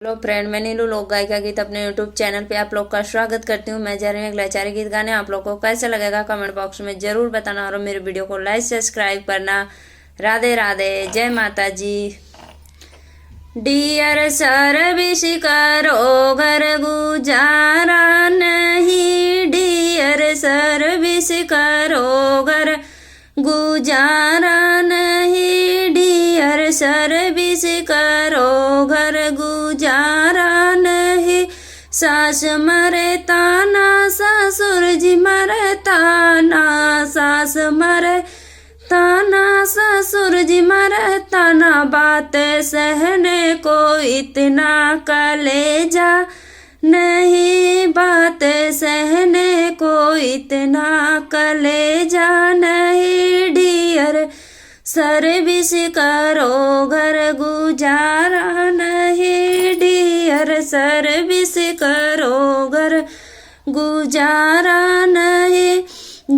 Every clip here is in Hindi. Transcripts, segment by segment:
हेलो फ्रेंड, मैं नीलू लोक गायिका गीत अपने यूट्यूब चैनल पे आप लोग का स्वागत करती हूँ। मैं जा रही हूँ एक लाचारी गीत गाने। आप लोग को कैसा लगेगा कमेंट बॉक्स में जरूर बताना और मेरे वीडियो को लाइक सब्सक्राइब करना। राधे राधे, जय माता जी। डियर सर्विस करो घर गुजारा नहीं, डियर सर्विस करो घर गुजारा नहीं, डियर सर्विस करो घर गुजारा नहीं। सास मरे ताना ससुर जी मरे ताना, सास मरे ताना ससुर जी मरे ताना। बात सहने को इतना कलेजा नहीं, बात सहने को इतना कलेजा नहीं। डियर सर्विस करो घर गुजारा नहीं, डियर सर्विस करो घर गुजारा नहीं।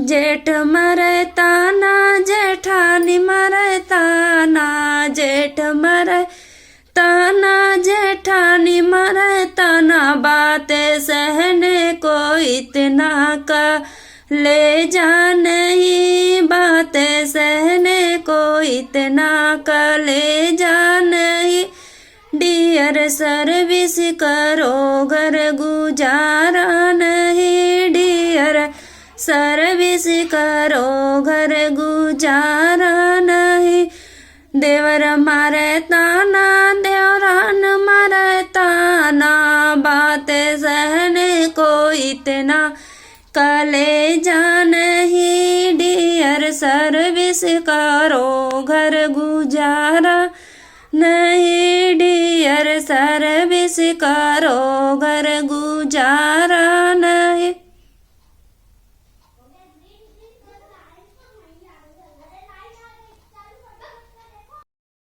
जेठ मरे ताना जेठानी मरे ताना, जेठ मरे ताना जेठानी मरे ताना। बात सहने को इतना का ले जा नहीं, बात सहने को इतना का ले जा नहीं। डियर सर्विस करो घर गुजारा नहीं, डियर सर्विस करो घर गुजारा नहीं। देवर मारे ताना देवरान मारे ताना, बात सहने को इतना कलेजा नहीं। डियर सर्विस करो घर गुजारा नहीं, डियर सर्विस करो घर गुजारा